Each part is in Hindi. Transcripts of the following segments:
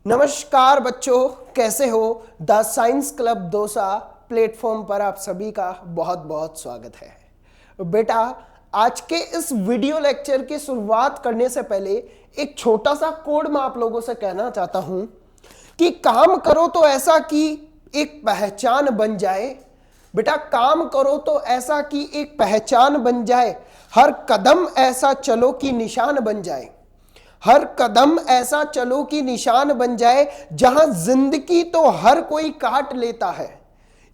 नमस्कार बच्चों, कैसे हो। The science club Dausa platform पर आप सभी का बहुत बहुत स्वागत है। बेटा, आज के इस वीडियो लेक्चर की शुरुआत करने से पहले एक छोटा सा कोड मैं आप लोगों से कहना चाहता हूं कि काम करो तो ऐसा कि एक पहचान बन जाए। बेटा, काम करो तो ऐसा कि एक पहचान बन जाए, हर कदम ऐसा चलो कि निशान बन जाए। हर कदम ऐसा चलो कि निशान बन जाए। जहां जिंदगी तो हर कोई काट लेता है,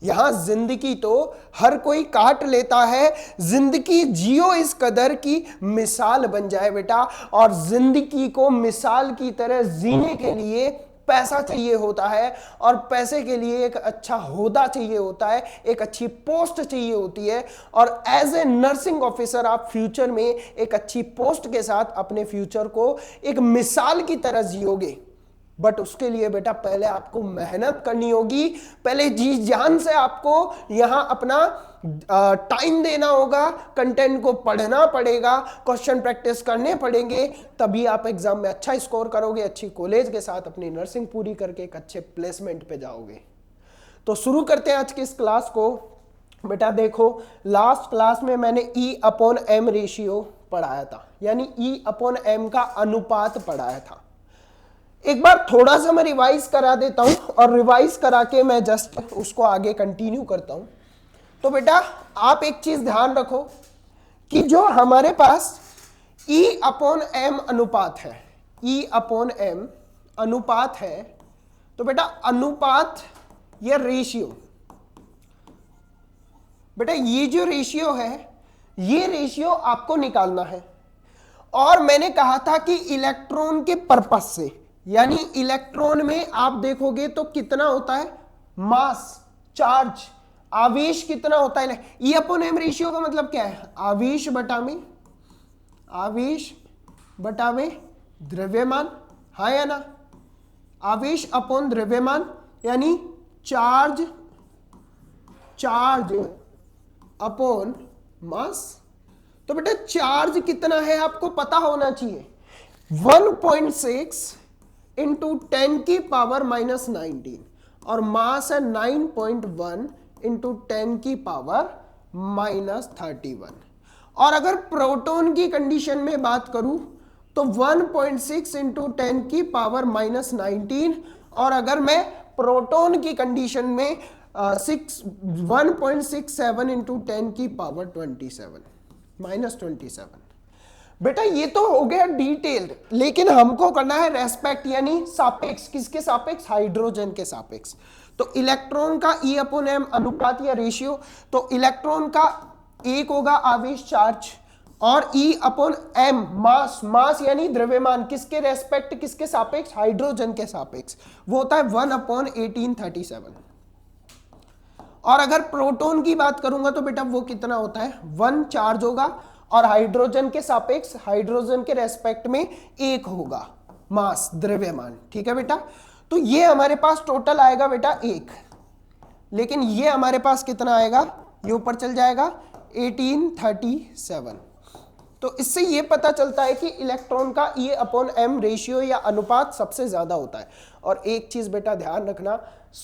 यहां जिंदगी तो हर कोई काट लेता है, जिंदगी जियो इस कदर की मिसाल बन जाए बेटा। और जिंदगी को मिसाल की तरह जीने के लिए पैसा चाहिए होता है, और पैसे के लिए एक अच्छा ओहदा चाहिए होता है, एक अच्छी पोस्ट चाहिए होती है। और एज ए नर्सिंग ऑफिसर आप फ्यूचर में एक अच्छी पोस्ट के साथ अपने फ्यूचर को एक मिसाल की तरह जियोगे। बट उसके लिए बेटा पहले आपको मेहनत करनी होगी, पहले जी जान से आपको यहां अपना टाइम देना होगा, कंटेंट को पढ़ना पड़ेगा, क्वेश्चन प्रैक्टिस करने पड़ेंगे, तभी आप एग्जाम में अच्छा स्कोर करोगे, अच्छी कॉलेज के साथ अपनी नर्सिंग पूरी करके एक अच्छे प्लेसमेंट पे जाओगे। तो शुरू करते हैं आज की इस क्लास को। बेटा देखो, लास्ट क्लास में मैंने E/M रेशियो पढ़ाया था, यानी E/M का अनुपात पढ़ाया था। एक बार थोड़ा सा मैं रिवाइज करा देता हूं, और रिवाइज करा के मैं जस्ट उसको आगे कंटिन्यू करता हूं। तो बेटा आप एक चीज ध्यान रखो कि जो हमारे पास E/M अनुपात है, E/M अनुपात है, तो बेटा अनुपात या रेशियो, बेटा ये जो रेशियो है, ये रेशियो आपको निकालना है। और मैंने कहा था कि इलेक्ट्रॉन के पर्पस से, यानी इलेक्ट्रॉन में आप देखोगे तो कितना होता है, मास, चार्ज, आवेश कितना होता है। E/M रेशियो का मतलब क्या है, आवेश बटा में, आवेश बटा में द्रव्यमान, हाँ या ना, आवेश अपॉन द्रव्यमान, यानी चार्ज, चार्ज अपॉन मास। तो बेटा चार्ज कितना है आपको पता होना चाहिए, 1.6 इंटू 10 की पावर माइनस 19, और मास है 9.1 इंटू 10 की पावर माइनस 31। और अगर प्रोटॉन की कंडीशन में बात करूं तो 1.6 इंटू 10 की पावर माइनस 19, और अगर मैं प्रोटॉन की कंडीशन में 1.67 इंटू 10 की पावर 27 माइनस 27। बेटा ये तो हो गया डिटेल्ड, लेकिन हमको करना है रेस्पेक्ट, यानी सापेक्ष। किसके सापेक्ष, हाइड्रोजन के सापेक्ष। तो इलेक्ट्रॉन का E/M अनुपात या रेशियो, तो इलेक्ट्रॉन का एक होगा आवेश, चार्ज, और E/M मास, मास यानी द्रव्यमान, किसके रेस्पेक्ट, किसके सापेक्ष, हाइड्रोजन के सापेक्ष, वो होता है 1/1837। और अगर प्रोटॉन की बात करूंगा तो बेटा वो कितना होता है, 1 चार्ज होगा, और हाइड्रोजन के सापेक्ष, हाइड्रोजन के रेस्पेक्ट में 1 होगा मास, द्रव्यमान। ठीक है बेटा, तो ये हमारे पास टोटल आएगा बेटा 1, लेकिन ये हमारे पास कितना आएगा, ये ऊपर चल जाएगा 1837। तो इससे ये पता चलता है कि इलेक्ट्रॉन का E/M रेशियो या अनुपात सबसे ज्यादा होता है। और एक चीज बेटा ध्यान रखना,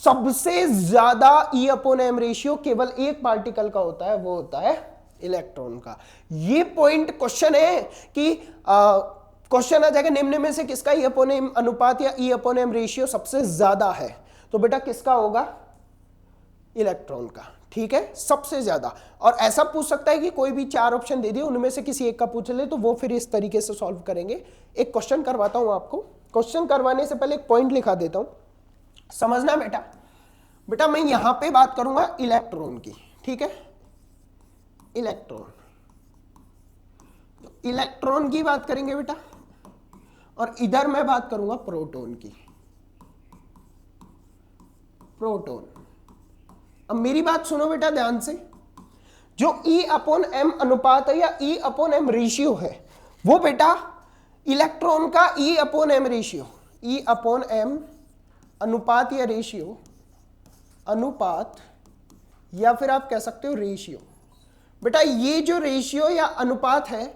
सबसे ज्यादा E/M रेशियो केवल एक पार्टिकल का होता है, वो होता है इलेक्ट्रॉन का। ये पॉइंट क्वेश्चन है कि क्वेश्चन आ जाएगा निम्न में से किसका E/M अनुपात या E/M रेशियो सबसे ज्यादा है, तो बेटा किसका होगा, इलेक्ट्रॉन का। ठीक है, सबसे ज्यादा। और ऐसा पूछ सकता है कि कोई भी 4 ऑप्शन दे दिए, उनमें से किसी एक का पूछ ले, तो वो फिर इस तरीके से सॉल्व करेंगे। एक क्वेश्चन करवाता हूं आपको, क्वेश्चन करवाने से पहले एक पॉइंट लिखा देता हूं, समझना बेटा। बेटा मैं यहां पे बात करूंगा इलेक्ट्रॉन की, ठीक है, इलेक्ट्रॉन, तो इलेक्ट्रॉन की बात करेंगे बेटा, और इधर मैं बात करूंगा प्रोटॉन की, प्रोटॉन। अब मेरी बात सुनो बेटा ध्यान से, जो E/M अनुपात है या E/M रेशियो है, वो बेटा इलेक्ट्रॉन का E/M रेशियो, E/M अनुपात या रेशियो, अनुपात, या फिर आप कह सकते हो रेशियो। बेटा ये जो रेशियो या अनुपात है,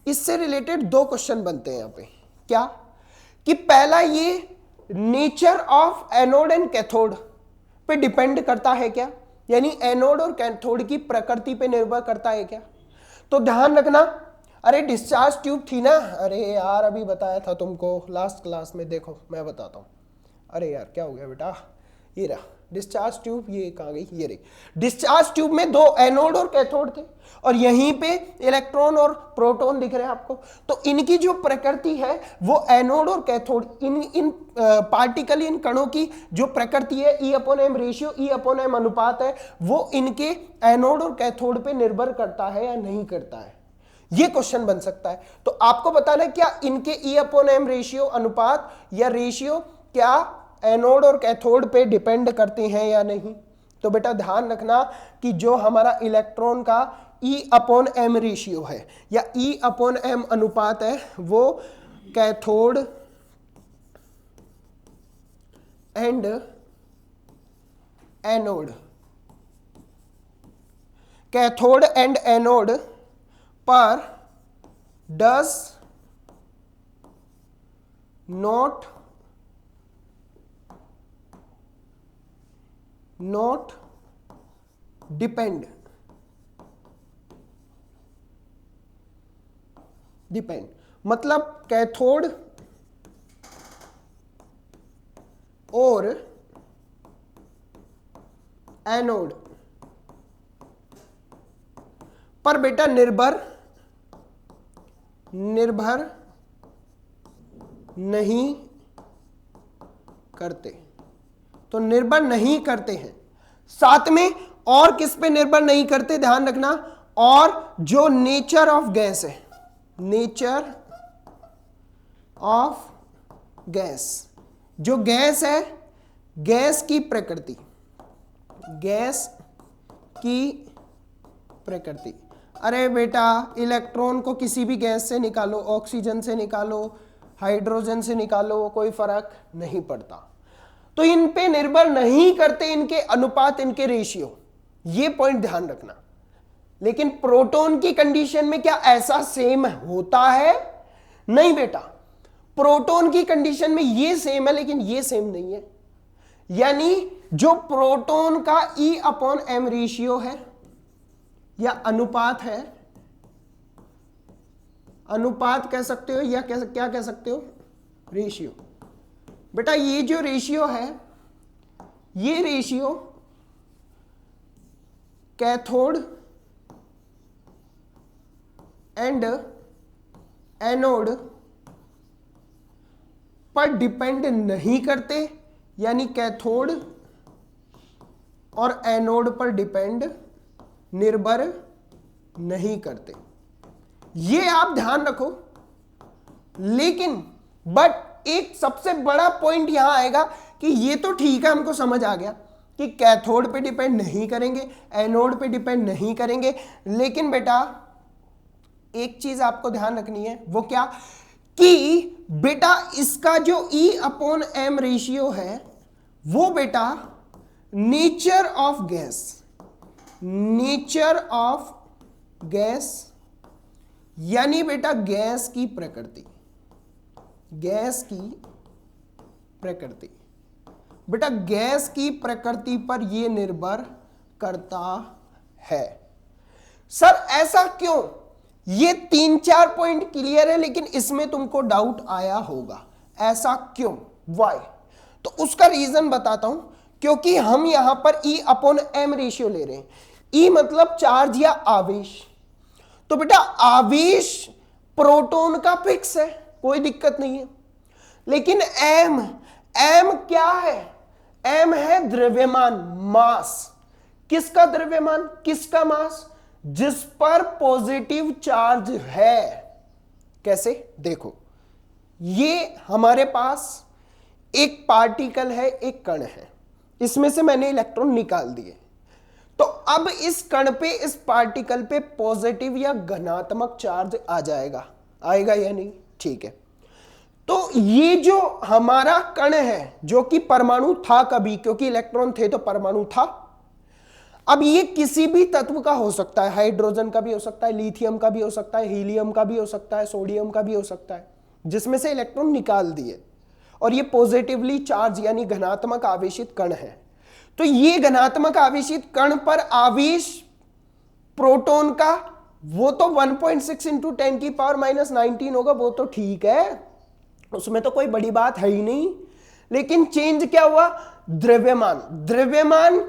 इससे रिलेटेड 2 क्वेश्चन बनते हैं यहां पे। क्या कि पहला ये nature of anode and cathode पे डिपेंड करता है क्या, यानी एनोड और कैथोड की प्रकृति पे निर्भर करता है क्या? तो ध्यान रखना। अरे डिस्चार्ज ट्यूब थी ना, अरे यार अभी बताया था तुमको लास्ट क्लास में, देखो मैं बताता हूं। अरे यार क्या हो गया बेटा, ये रहा डिस्चार्ज ट्यूब, ये कहाँ गई, ये रही। डिस्चार्ज ट्यूब में दो एनोड और कैथोड थे और यहीं पे इलेक्ट्रॉन और प्रोटॉन दिख रहे हैं आपको। तो इनकी जो प्रकृति है वो एनोड और कैथोड, इन पार्टिकल, इन कणों की जो प्रकृति है E/m रेशियो, E/m अनुपात है, वो इनके एनोड और कैथोड पे निर्भर करता है या नहीं करता है, ये क्वेश्चन बन सकता है। तो आपको बताना है क्या इनके E/m रेशियो, अनुपात या रेशियो क्या एनोड और कैथोड पे डिपेंड करते हैं या नहीं। तो बेटा ध्यान रखना कि जो हमारा इलेक्ट्रॉन का E/m रेशियो है या E/m अनुपात है वो cathode and anode, cathode and anode पर डज नॉट डिपेंड मतलब कैथोड और एनोड पर बेटा निर्भर नहीं करते। तो निर्भर नहीं करते हैं, साथ में और किस पे निर्भर नहीं करते ध्यान रखना, और जो नेचर ऑफ गैस है, नेचर ऑफ गैस, जो गैस है, गैस की प्रकृति, गैस की प्रकृति। अरे बेटा इलेक्ट्रॉन को किसी भी गैस से निकालो, ऑक्सीजन से निकालो, हाइड्रोजन से निकालो, कोई फर्क नहीं पड़ता। तो इन पे निर्भर नहीं करते इनके अनुपात, इनके रेशियो, ये पॉइंट ध्यान रखना। लेकिन प्रोटॉन की कंडीशन में क्या ऐसा सेम होता है? नहीं बेटा, प्रोटॉन की कंडीशन में ये सेम है लेकिन ये सेम नहीं है। यानी जो प्रोटॉन का E/m रेशियो है या अनुपात है, अनुपात कह सकते हो या क्या कह सकते हो, रेशियो। बेटा ये जो रेशियो है, ये रेशियो कैथोड एंड एनोड पर डिपेंड नहीं करते, यानी कैथोड और एनोड पर निर्भर नहीं करते, ये आप ध्यान रखो। लेकिन बट एक सबसे बड़ा पॉइंट यहां आएगा कि ये तो ठीक है, हमको समझ आ गया कि कैथोड पे डिपेंड नहीं करेंगे, एनोड पे डिपेंड नहीं करेंगे, लेकिन बेटा एक चीज आपको ध्यान रखनी है, वो क्या कि बेटा इसका जो E/m रेशियो है वो बेटा nature of gas, nature of gas यानी बेटा गैस की प्रकृति, गैस की प्रकृति, बेटा गैस की प्रकृति पर यह निर्भर करता है। सर ऐसा क्यों? ये 3-4 पॉइंट क्लियर है लेकिन इसमें तुमको डाउट आया होगा, ऐसा क्यों, वाई? तो उसका रीजन बताता हूं। क्योंकि हम यहां पर E/m रेशियो ले रहे हैं। E मतलब चार्ज या आवेश। तो बेटा आवेश प्रोटॉन का फिक्स है, कोई दिक्कत नहीं है, लेकिन m क्या है? m है द्रव्यमान, मास। किसका द्रव्यमान, किसका मास? जिस पर पॉजिटिव चार्ज है। कैसे? देखो, ये हमारे पास एक पार्टिकल है, एक कण है, इसमें से मैंने इलेक्ट्रॉन निकाल दिए। तो अब इस कण पे, इस पार्टिकल पे पॉजिटिव या धनात्मक चार्ज आ जाएगा, आएगा या नहीं? ठीक है। तो ये जो हमारा कण है, जो कि परमाणु था कभी, क्योंकि इलेक्ट्रॉन थे तो परमाणु था। अब ये किसी भी तत्व का हो सकता है, हाइड्रोजन का भी हो सकता है, लिथियम का भी हो सकता है, हीलियम का भी हो सकता है, सोडियम का भी हो सकता है, जिसमें से इलेक्ट्रॉन निकाल दिए और ये पॉजिटिवली चार्ज यानी धनात्मक आवेशित कण है। तो ये धनात्मक आवेशित कण पर आवेश प्रोटॉन का वो तो 1.6 इंटू 10 की पावर -19 होगा, वो तो ठीक है, उसमें तो कोई बड़ी बात है ही नहीं। लेकिन चेंज क्या हुआ, द्रव्यमान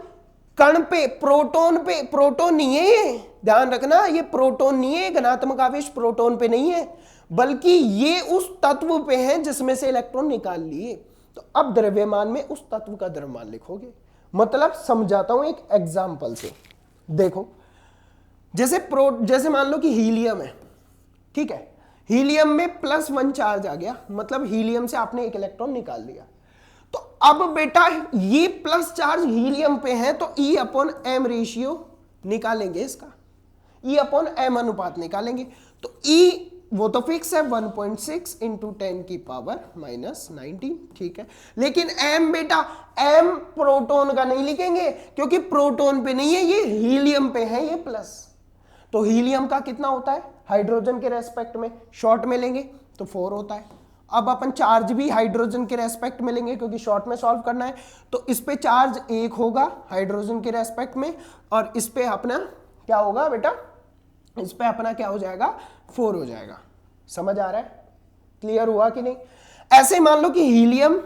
कण पे, प्रोटॉन नहीं है ये, ध्यान रखना, ये प्रोटॉन नहीं है, धनात्मक आवेश प्रोटॉन पे नहीं है, बल्कि ये उस तत्व पे है जिसमें से इलेक्ट्रॉन निकाल लिए। तो अब द्रव्यमान में उस तत्व का द्रव्यमान लिखोगे। मतलब समझाता हूं एक एग्जांपल से, देखो जैसे मान लो कि हीलियम है, ठीक है, हीलियम में +1 चार्ज आ गया, मतलब हीलियम से आपने एक इलेक्ट्रॉन निकाल लिया। तो अब बेटा ये प्लस चार्ज हीलियम पे है, तो E/m रेशियो निकालेंगे, इसका E/m अनुपात निकालेंगे। तो E वो तो फिक्स है 1.6 इंटू 10 की पावर -19, ठीक है। लेकिन m बेटा, m प्रोटॉन का नहीं लिखेंगे क्योंकि प्रोटॉन पे नहीं है, ये हीलियम पे है, ये प्लस। तो हीलियम का कितना होता है हाइड्रोजन के रेस्पेक्ट में, शॉर्ट में लेंगे तो 4 होता है। अब अपन चार्ज भी हाइड्रोजन के रेस्पेक्ट में लेंगे क्योंकि शॉर्ट में सॉल्व करना है, तो इस पे चार्ज 1 होगा हाइड्रोजन के रेस्पेक्ट में, और इस पे अपना क्या होगा बेटा, इस पे अपना क्या हो जाएगा, 4 हो जाएगा। समझ आ रहा है, क्लियर हुआ कि नहीं। ऐसे मान लो कि हीलियम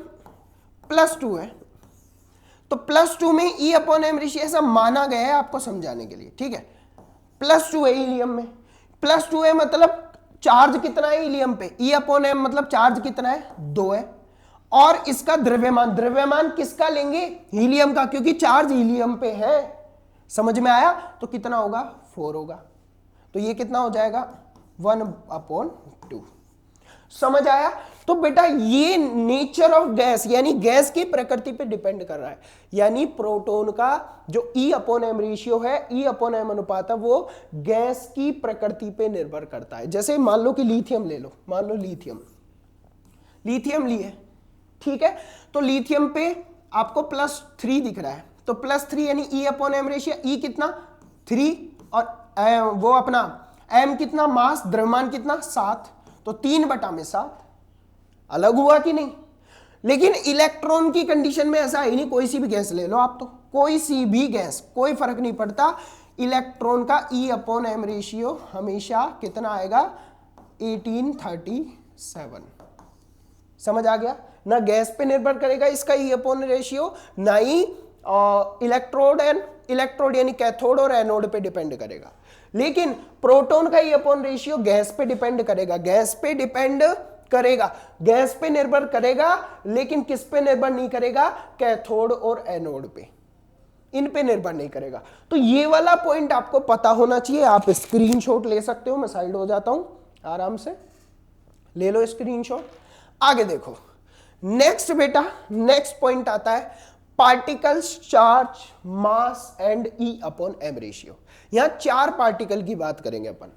+2 है, तो +2 में E/m रेशियो ऐसा माना गया है आपको समझाने के लिए, ठीक है। +2 है हीलियम में, +2 है मतलब चार्ज कितना है हीलियम पे, E/m मतलब चार्ज कितना है, 2 है। और इसका द्रव्यमान किसका लेंगे, हीलियम का, क्योंकि चार्ज हीलियम पे है। समझ में आया, तो कितना होगा, 4 होगा। तो ये कितना हो जाएगा, 1/2। समझ आया। तो बेटा ये नेचर ऑफ गैस यानी गैस की प्रकृति पे डिपेंड कर रहा है, यानी प्रोटॉन का जो E/m रेशियो है, E/m अनुपात है, वो गैस की प्रकृति पे निर्भर करता है। जैसे मान लो कि लिथियम ले लो, मान लो लिथियम लिए, ठीक है, तो लिथियम पे आपको +3 दिख रहा है, तो +3 यानी E/m रेशियो, E कितना 3 और वो अपना m कितना, मास, द्रव्यमान कितना 7, तो 3/7 अलग हुआ कि नहीं। लेकिन इलेक्ट्रॉन की कंडीशन में ऐसा है नहीं, कोई सी भी गैस ले लो आप, तो कोई सी भी गैस, कोई फर्क नहीं पड़ता, इलेक्ट्रॉन का E/m रेशियो हमेशा कितना आएगा, 1837। समझ आ गया ना, गैस पे निर्भर करेगा इसका E/m रेशियो, ना ही इलेक्ट्रोड यानी कैथोड और एनोड पे डिपेंड करेगा। लेकिन प्रोटॉन का E/m रेशियो गैस पे डिपेंड करेगा, गैस पे निर्भर करेगा, लेकिन किस पे निर्भर नहीं करेगा, कैथोड और एनोड पे, इन पे निर्भर नहीं करेगा। तो ये वाला पॉइंट आपको पता होना चाहिए। आप स्क्रीनशॉट ले सकते हो, मैं साइड हो जाता हूं, आराम से ले लो स्क्रीनशॉट। आगे देखो, नेक्स्ट बेटा, नेक्स्ट पॉइंट आता है particles, charge, mass and E/m ratio. यहां 4 पार्टिकल की बात करेंगे अपन।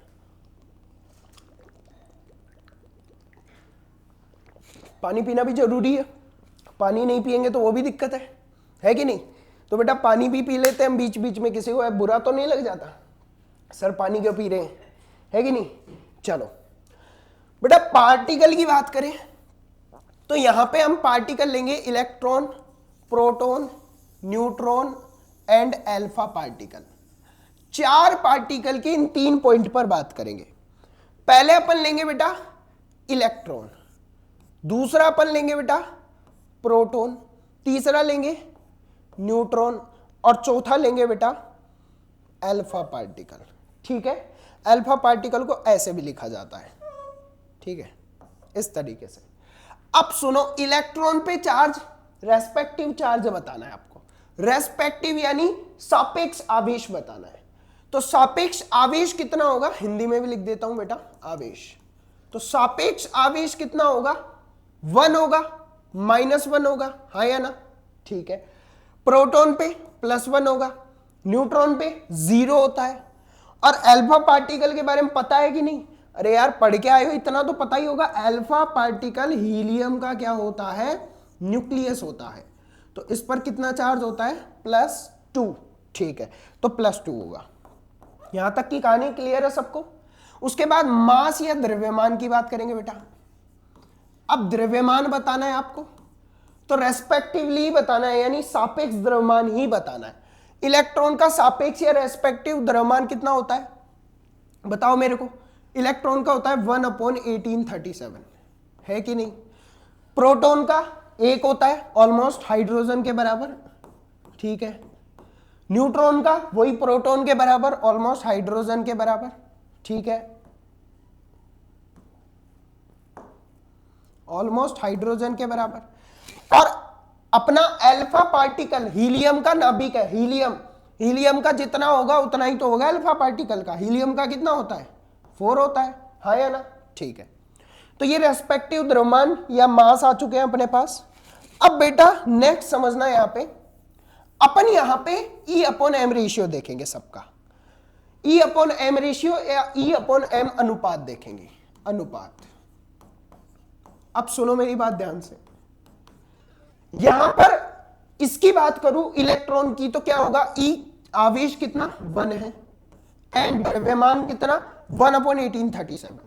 पानी पीना भी जरूरी है, पानी नहीं पिएंगे तो वो भी दिक्कत है कि नहीं। तो बेटा पानी भी पी लेते हैं हम बीच बीच में, किसी को बुरा तो नहीं लग जाता, सर पानी क्यों पी रहे हैं, है कि नहीं। चलो बेटा पार्टिकल की बात करें तो यहां पे हम पार्टिकल लेंगे electron, proton, neutron and alpha particle. 4 particle के इन 3 पॉइंट पर बात करेंगे। पहले अपन लेंगे बेटा इलेक्ट्रॉन, दूसरा अपन लेंगे बेटा प्रोटॉन, तीसरा लेंगे न्यूट्रॉन और चौथा लेंगे बेटा अल्फा पार्टिकल। ठीक है, अल्फा पार्टिकल को ऐसे भी लिखा जाता है, ठीक है, इस तरीके से। अब सुनो, इलेक्ट्रॉन पे चार्ज, रेस्पेक्टिव चार्ज बताना है आपको, रेस्पेक्टिव यानी सापेक्ष आवेश बताना है। तो सापेक्ष आवेश कितना होगा, हिंदी में भी लिख देता हूं बेटा आवेश। तो सापेक्ष आवेश कितना होगा, 1 होगा, -1 होगा, हाँ या ना, ठीक है। प्रोटॉन पे +1 होगा, न्यूट्रॉन पे 0 होता है। और अल्फा पार्टिकल के बारे में पता है कि नहीं, अरे यार पढ़ के आए हो, इतना तो पता ही होगा। अल्फा पार्टिकल हीलियम का क्या होता है, न्यूक्लियस होता है। तो इस पर कितना चार्ज होता है, +2, ठीक है, तो +2 होगा। यहां तक की कहानी क्लियर है सबको। उसके बाद मास या द्रव्यमान की बात करेंगे बेटा। अब द्रव्यमान बताना है आपको, तो रेस्पेक्टिवली बताना है, यानी सापेक्ष द्रव्यमान ही बताना है। इलेक्ट्रॉन का सापेक्ष या रेस्पेक्टिव द्रव्यमान कितना होता है बताओ मेरे को। इलेक्ट्रॉन का होता है 1/1837, है कि नहीं। प्रोटॉन का 1 होता है, ऑलमोस्ट हाइड्रोजन के बराबर, ठीक है। न्यूट्रॉन का वही प्रोटॉन के बराबर, ऑलमोस्ट हाइड्रोजन के बराबर, ठीक है, ऑलमोस्ट हाइड्रोजन के बराबर। और अपना अल्फा पार्टिकल हीलियम का नाभिक है, हीलियम का जितना होगा उतना ही तो होगा अल्फा पार्टिकल का। हीलियम का कितना होता है 4 होता है, हाँ या ना, ठीक है। तो ये रेस्पेक्टिव द्रव्यमान या मास आ चुके हैं अपने पास। अब बेटा नेक्स्ट समझना, यहां पे अपन यहां पे E/m रेशियो देखेंगे सबका, E/m रेशियो या E/m अनुपात देखेंगे, अनुपात। अब सुनो मेरी बात ध्यान से, यहां पर इसकी बात करूं इलेक्ट्रॉन की तो क्या होगा, E आवेश कितना 1 है एंड द्रव्यमान कितना 1/1837,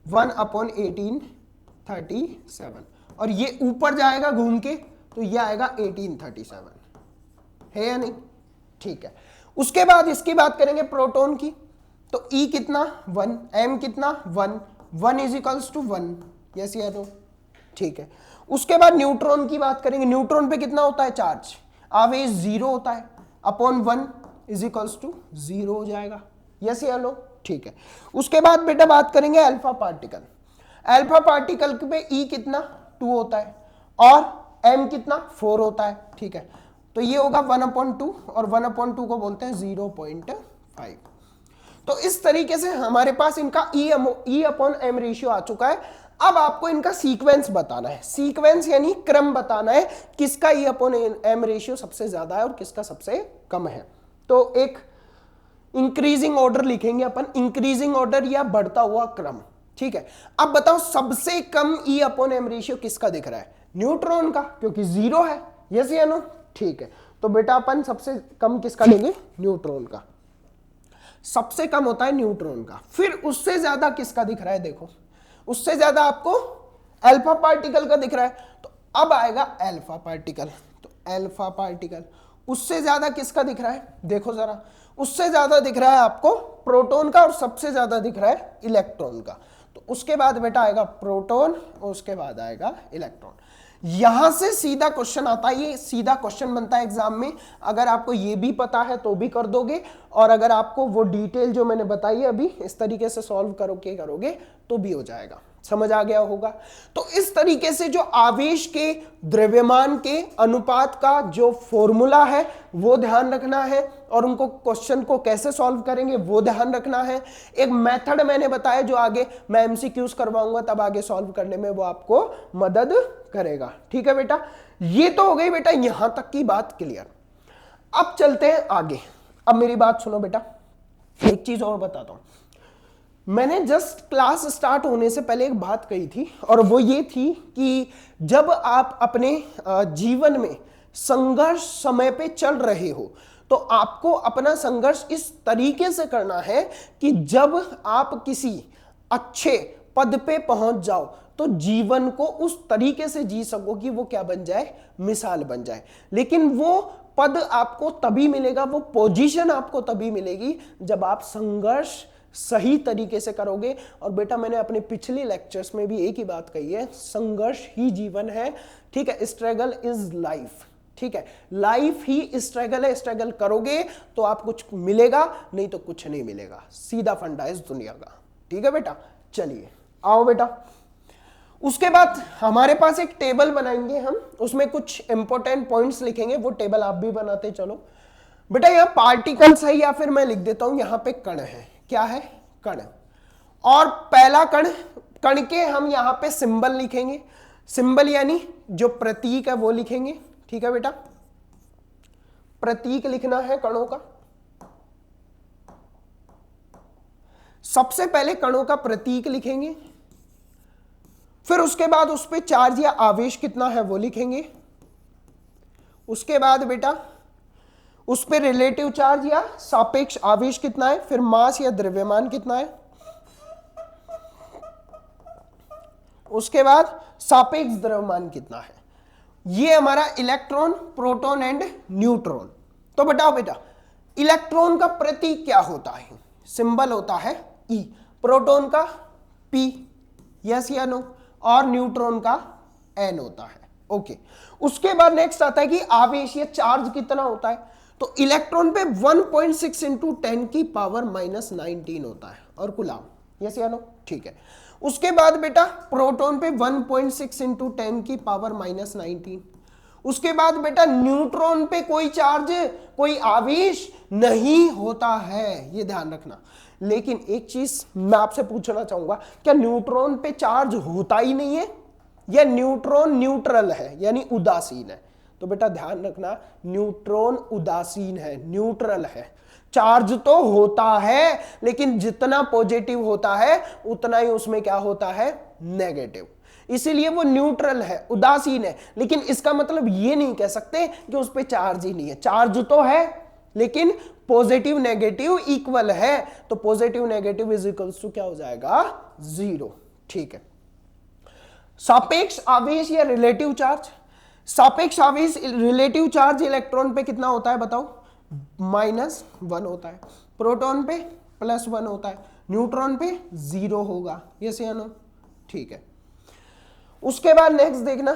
1/1837, और ये ऊपर जाएगा घूम के तो ये आएगा 1837, है या नहीं, ठीक है। उसके बाद इसकी बात करेंगे प्रोटॉन की, तो E कितना 1, M कितना 1, 1 = 1, यस या नो, ठीक है। उसके बाद न्यूट्रॉन की बात करेंगे, न्यूट्रॉन पे कितना होता है चार्ज, आवेश 0 होता है, अपॉन 1 = 0 हो जाएगा, यस या नो, ठीक है। उसके बाद बेटा बात करेंगे अल्फा पार्टिकल, अल्फा पार्टिकल पे E कितना 2 होता है और M कितना 4 होता है, ठीक है। तो ये होगा 1/2 और 1/2 को बोलते हैं 0.5। तो इस तरीके से हमारे पास इनका E/m रेशियो आ चुका है। अब आपको इनका सीक्वेंस बताना है, सीक्वेंस यानी क्रम बताना है, किसका E/m रेशियो सबसे ज्यादा है और किसका सबसे कम है। तो एक इंक्रीजिंग ऑर्डर लिखेंगे अपन, इंक्रीजिंग ऑर्डर या बढ़ता हुआ क्रम, ठीक है। अब बताओ सबसे कम E/m रेशियो किसका दिख रहा है, न्यूट्रॉन का, क्योंकि 0 है, यस या नो, ठीक है। तो बेटा अपन सबसे कम किसका लेंगे, न्यूट्रॉन का, सबसे कम होता है न्यूट्रॉन का। फिर उससे ज्यादा किसका दिख रहा है, देखो उससे ज्यादा आपको अल्फा पार्टिकल का दिख रहा है, तो अब आएगा अल्फा पार्टिकल, तो अल्फा पार्टिकल। उससे ज्यादा किसका दिख रहा है, देखो जरा, उससे ज्यादा दिख रहा है आपको प्रोटॉन का और सबसे ज्यादा दिख रहा है इलेक्ट्रॉन का। तो उसके बाद बेटा आएगा प्रोटॉन और उसके बाद आएगा इलेक्ट्रॉन। यहां से सीधा क्वेश्चन आता है, ये सीधा क्वेश्चन बनता है एग्जाम में। अगर आपको ये भी पता है तो भी कर दोगे, और अगर आपको वो डिटेल जो मैंने बताई है अभी इस तरीके से सॉल्व करोगे तो भी हो जाएगा, समझ आ गया होगा। तो इस तरीके से जो आवेश के द्रव्यमान के अनुपात का जो फॉर्मूला है वो ध्यान रखना है, और उनको क्वेश्चन को कैसे सॉल्व करेंगे वो ध्यान रखना है। एक मेथड मैंने बताया जो आगे मैं एमसीक्यूज करवाऊंगा, तब आगे सॉल्व करने में वो आपको मदद करेगा, ठीक है बेटा। ये तो हो गई बेटा यहां तक की बात क्लियर। अब चलते हैं आगे। अब मेरी बात सुनो बेटा, एक चीज और बताता हूं। मैंने जस्ट क्लास स्टार्ट होने से पहले एक बात कही थी, और वो ये थी कि जब आप अपने जीवन में संघर्ष समय पे चल रहे हो तो आपको अपना संघर्ष इस तरीके से करना है कि जब आप किसी अच्छे पद पे पहुंच जाओ तो जीवन को उस तरीके से जी सको कि वो क्या बन जाए, मिसाल बन जाए। लेकिन वो पद आपको तभी मिलेगा, वो पोजीशन आपको तभी मिलेगी जब आप संघर्ष सही तरीके से करोगे। और बेटा मैंने अपने पिछले लेक्चर्स में भी एक ही बात कही है, संघर्ष ही जीवन है, ठीक है। स्ट्रगल इज लाइफ, ठीक है, लाइफ ही स्ट्रगल है। स्ट्रगल करोगे तो आप कुछ मिलेगा, नहीं तो कुछ नहीं मिलेगा, सीधा फंडा इस दुनिया का, ठीक है बेटा। चलिए आओ बेटा, उसके बाद हमारे पास एक टेबल बनाएंगे हम, उसमें कुछ इंपॉर्टेंट पॉइंट्स लिखेंगे, वो टेबल आप भी बनाते चलो बेटा। यहाँ पार्टिकल्स है या फिर मैं लिख देता हूं यहाँ पे कण है, क्या है, कण। और पहला कण, कण के हम यहां पे सिंबल लिखेंगे, सिंबल यानी जो प्रतीक है वो लिखेंगे, ठीक है बेटा। प्रतीक लिखना है कणों का। सबसे पहले कणों का प्रतीक लिखेंगे, फिर उसके बाद उस पे चार्ज या आवेश कितना है वो लिखेंगे। उसके बाद बेटा उस पे रिलेटिव चार्ज या सापेक्ष आवेश कितना है, फिर मास या द्रव्यमान कितना है। उसके बाद सापेक्ष द्रव्यमान कितना है। ये हमारा इलेक्ट्रॉन, प्रोटॉन एंड न्यूट्रॉन। तो बताओ बेटा, इलेक्ट्रॉन का प्रतीक क्या होता है? सिंबल होता है ई, प्रोटॉन का पी, यस या नो, और न्यूट्रॉन का एन होता है। ओके, उसके बाद नेक्स्ट आता है कि आवेश या चार्ज कितना होता है। तो इलेक्ट्रॉन पे 1.6 इंटू 10 की पावर -19 होता है, और कूलम, यस या नो, ठीक है। उसके बाद बेटा प्रोटॉन पे 1.6 इंटू 10 की पावर -19। उसके बाद बेटा न्यूट्रॉन पे कोई चार्ज, कोई आवेश नहीं होता है, ये ध्यान रखना। लेकिन एक चीज मैं आपसे पूछना चाहूंगा, क्या न्यूट्रॉन पे चार्ज होता ही नहीं है, या न्यूट्रॉन न्यूट्रल है यानी उदासीन है? तो बेटा ध्यान रखना, न्यूट्रॉन उदासीन है, न्यूट्रल है। चार्ज तो होता है, लेकिन जितना पॉजिटिव होता है उतना ही उसमें क्या होता है, नेगेटिव। इसीलिए वो न्यूट्रल है, उदासीन है। लेकिन इसका मतलब ये नहीं कह सकते कि उस पर चार्ज ही नहीं है। चार्ज तो है, लेकिन पॉजिटिव नेगेटिव इक्वल है, तो positive negative is equals to क्या हो जाएगा, 0। ठीक है। सापेक्ष आवेश या रिलेटिव चार्ज, सापेक्ष आवेश रिलेटिव चार्ज इलेक्ट्रॉन पे कितना होता है बताओ, -1 होता है, प्रोटॉन पे +1 होता है, न्यूट्रॉन पे 0 होगा, यस या नो, ठीक है। उसके बाद नेक्स्ट देखना,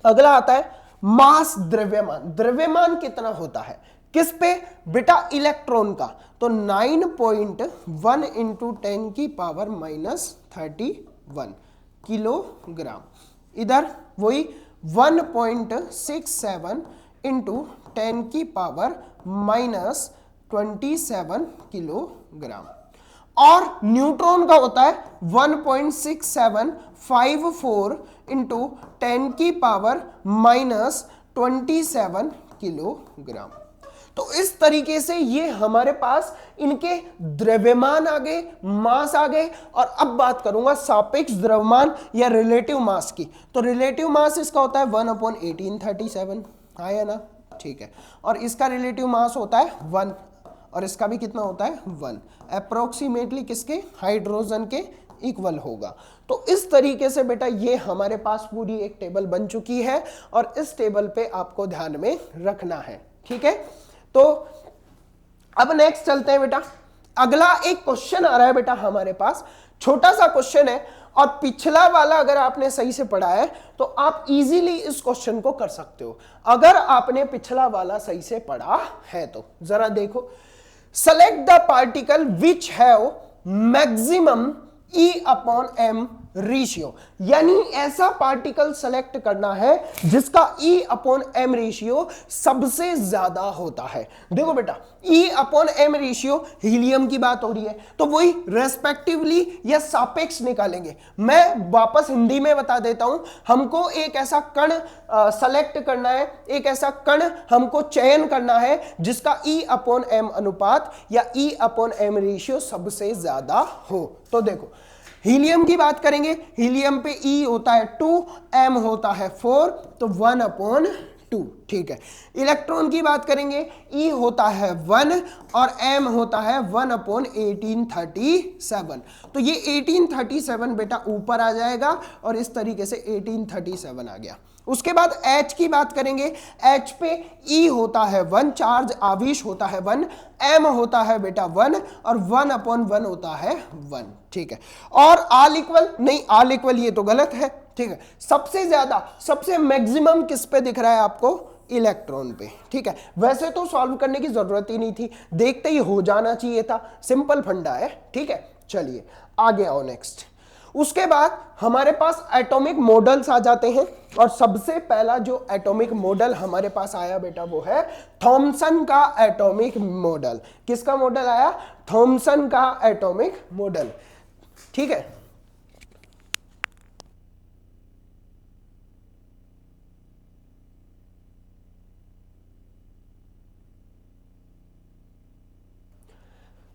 अगला आता है मास द्रव्यमान। द्रव्यमान कितना होता है किस पे बेटा, इलेक्ट्रॉन का। तो 9.1 इंटू 10 की पावर -31 किलोग्राम। इधर वही 1.67 इंटू 10 की पावर -27 किलोग्राम। और न्यूट्रॉन का होता है 1.6754 इंटू 10 की पावर -27 किलोग्राम। तो इस तरीके से ये हमारे पास इनके द्रव्यमान आ गए, मास आ गए। और अब बात करूंगा सापेक्ष द्रव्यमान या रिलेटिव मास की। तो रिलेटिव मास इसका होता है 1/1837, आया ना, ठीक है। और इसका रिलेटिव मास होता है 1, और इसका भी कितना होता है 1, अप्रोक्सीमेटली किसके, हाइड्रोजन के इक्वल होगा। तो इस तरीके से बेटा ये हमारे पास पूरी एक टेबल बन चुकी है, और इस टेबल पे आपको ध्यान में रखना है, ठीक है। तो अब नेक्स्ट चलते हैं बेटा, अगला एक क्वेश्चन आ रहा है बेटा हमारे पास, छोटा सा क्वेश्चन है, और पिछला वाला अगर आपने सही से पढ़ा है तो आप इजीली इस क्वेश्चन को कर सकते हो, अगर आपने पिछला वाला सही से पढ़ा है तो। जरा देखो, select the particle which have maximum E/m ratio, यानी ऐसा पार्टिकल सेलेक्ट करना है जिसका E/m रेशियो सबसे ज्यादा होता है। देखो बेटा, E/m रेशियो हीलियम की बात हो रही है, तो वही रेस्पेक्टिवली या सापेक्ष निकालेंगे। मैं वापस हिंदी में बता देता हूं, हमको एक ऐसा कण सेलेक्ट करना है, एक ऐसा कण हमको चयन करना है जिसका E/m अनुपात या E/m रेशियो सबसे ज्यादा हो। तो देखो, हीलियम की बात करेंगे, हीलियम पे E होता है 2, M होता है 4, तो 1/2, ठीक है। इलेक्ट्रॉन की बात करेंगे, E होता है 1 और M होता है 1/1837। तो ये 1837 बेटा ऊपर आ जाएगा, और इस तरीके से 1837 आ गया। उसके बाद H की बात करेंगे, H पे E होता है 1, चार्ज आवेश होता है 1, M होता है बेटा 1, और 1/1 होता है 1, ठीक है। और आल इक्वल नहीं, आल इक्वल ये तो गलत है, ठीक है। सबसे ज्यादा, सबसे मैक्सिमम किस पे दिख रहा है आपको, इलेक्ट्रॉन पे, ठीक है। वैसे तो सॉल्व करने की जरूरत ही नहीं थी, देखते ही हो जाना चाहिए था, सिंपल फंडा है, ठीक है। चलिए आगे आओ नेक्स्ट। उसके बाद हमारे पास एटॉमिक मॉडल्स आ जाते हैं, और सबसे पहला जो एटॉमिक मॉडल हमारे पास आया बेटा वो है थॉमसन का एटॉमिक मॉडल। किसका मॉडल आया, थॉमसन का एटॉमिक मॉडल, ठीक है।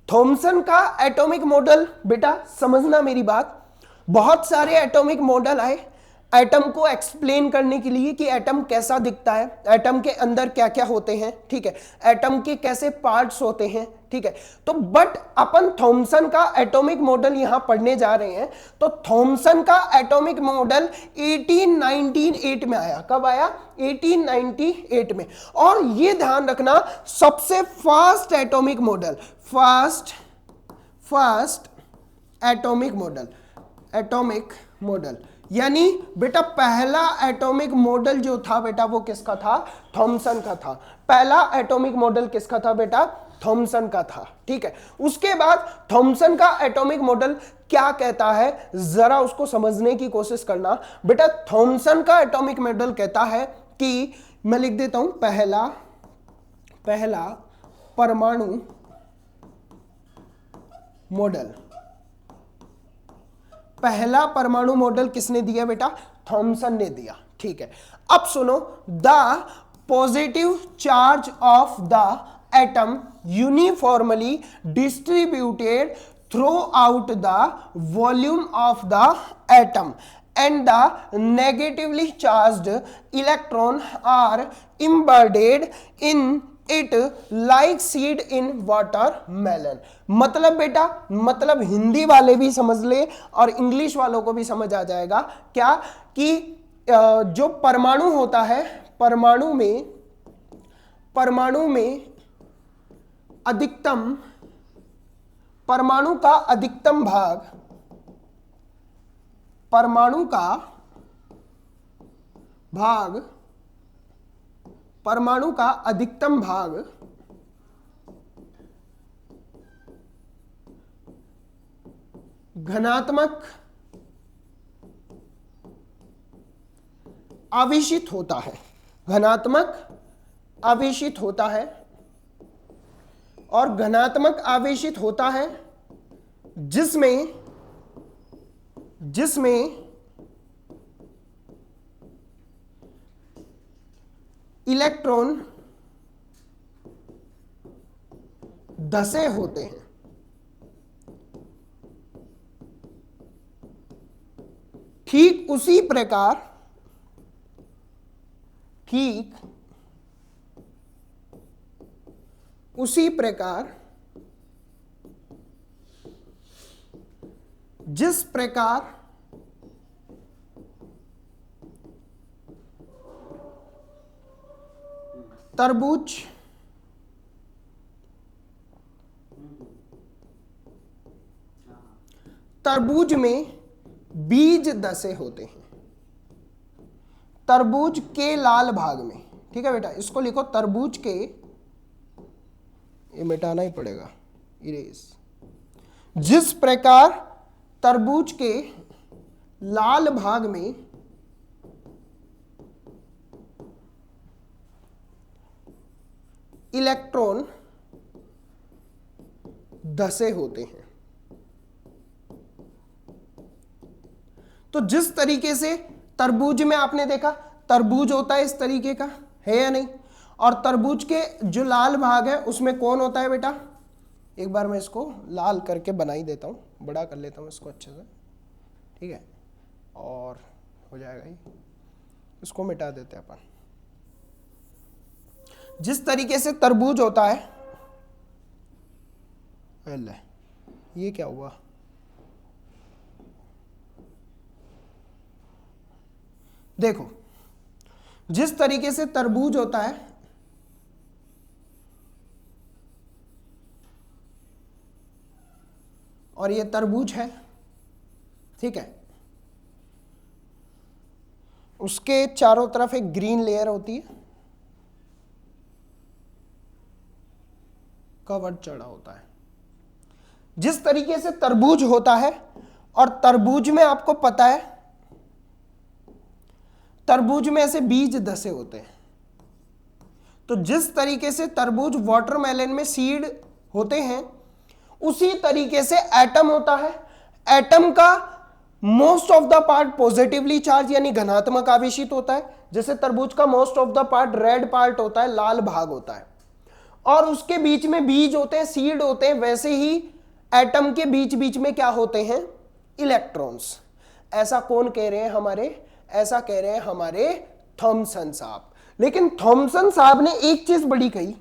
थॉमसन का एटॉमिक मॉडल बेटा समझना मेरी बात, बहुत सारे एटॉमिक मॉडल आए, एटम को एक्सप्लेन करने के लिए कि एटम कैसा दिखता है, एटम के अंदर क्या क्या होते हैं, ठीक है, एटम के कैसे पार्ट्स होते हैं, ठीक है। तो बट अपन थॉमसन का एटॉमिक मॉडल यहां पढ़ने जा रहे हैं। तो थॉमसन का एटॉमिक मॉडल 1898 में आया। कब आया? 1898 में। और ये ध्यान रखना, सबसे fast atomic model, fast atomic model यानी बेटा पहला एटॉमिक मॉडल जो था बेटा वो किसका था? थॉमसन का था। पहला एटॉमिक मॉडल किसका था बेटा? थॉमसन का था, ठीक है। उसके बाद थॉमसन का एटॉमिक मॉडल क्या कहता है, जरा उसको समझने की कोशिश करना बेटा। थॉमसन का एटॉमिक मॉडल कहता है कि, मैं लिख देता हूं, पहला परमाणु मॉडल। पहला परमाणु मॉडल किसने दिया बेटा? थॉमसन ने दिया, ठीक है। अब सुनो, the positive charge of the atom uniformly distributed through out the volume of the atom and the negatively charged electron are embedded in it like seed in watermelon। मतलब बेटा, मतलब हिंदी वाले भी समझ ले और इंग्लिश वालों को भी समझ आ जाएगा क्या कि जो परमाणु होता है, परमाणु में अधिकतम, परमाणु का अधिकतम भाग, परमाणु का अधिकतम भाग घनात्मक आवेशित होता है, घनात्मक आवेशित होता है। और घनात्मक आवेशित होता है जिसमें इलेक्ट्रॉन धसे होते हैं। ठीक उसी प्रकार जिस प्रकार तरबूज में बीज धसे होते हैं, तरबूज के लाल भाग में, ठीक है बेटा, इसको लिखो तरबूज के, ये मिटाना ही पड़ेगा, इरेज। जिस प्रकार तरबूज के लाल भाग में इलेक्ट्रॉन धसे होते हैं, तो जिस तरीके से तरबूज में आपने देखा, तरबूज होता है इस तरीके का, है या नहीं? और तरबूज के जो लाल भाग है उसमें कौन होता है बेटा? एक बार मैं इसको लाल करके बना ही देता हूँ, बड़ा कर लेता हूँ इसको अच्छे से, ठीक है, और हो जाएगा ही। इसको मिटा देते हैं अपन। जिस तरीके से तरबूज होता है, ये क्या हुआ? देखो, जिस तरीके से तरबूज होता है, और ये तरबूज है, ठीक है, उसके चारों तरफ एक ग्रीन लेयर होती है, कवर चढ़ा होता है। जिस तरीके से तरबूज होता है, और तरबूज में आपको पता है तरबूज में ऐसे बीज धसे होते हैं, तो जिस तरीके से तरबूज वाटरमेलन में सीड होते हैं, उसी तरीके से एटम होता है। एटम का most of the part positively charge यानी घनात्मक आवेशित होता है, जैसे तरबूज का most of the part red part होता है, लाल भाग होता है, और उसके बीच में बीज होते हैं, सीड होते हैं। वैसे ही एटम के बीच बीच में क्या होते हैं? इलेक्ट्रॉन्स। ऐसा कौन कह रहे हैं? हमारे ऐसा कह रहे हैं हमारे थॉमसन साहब। लेकिन थॉमसन साहब ने एक चीज बड़ी कही,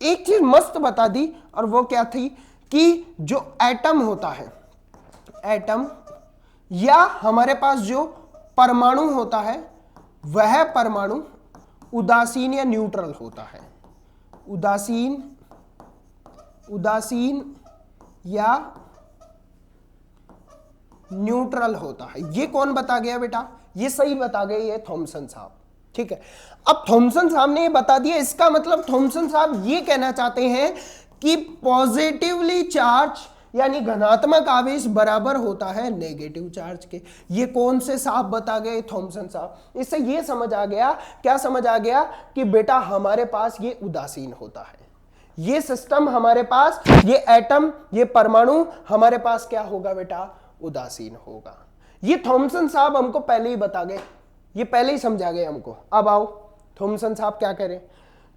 एक चीज मस्त बता दी, और वो क्या थी कि जो एटम होता है, एटम या हमारे पास जो परमाणु होता है, वह परमाणु उदासीन या न्यूट्रल होता है। उदासीन या न्यूट्रल होता है। ये कौन बता गया बेटा? ये सही बता गए ये थॉमसन साहब। ठीक है, अब थॉमसन साहब ने ये बता दिया, इसका मतलब थॉमसन साहब ये कहना चाहते हैं कि पॉजिटिवली चार्ज यानी धनात्मक आवेश बराबर होता है नेगेटिव चार्ज के। ये कौन से साहब बता गए? थॉमसन साहब। इससे ये समझ आ गया, क्या समझ आ गया कि बेटा हमारे पास ये उदासीन होता है, ये सिस्टम हमारे पास, ये एटम, ये परमाणु हमारे पास क्या होगा बेटा? उदासीन होगा। ये थॉमसन साहब हमको पहले ही बता गए, ये पहले ही समझा गए हमको। अब आओ थॉमसन साहब क्या करें।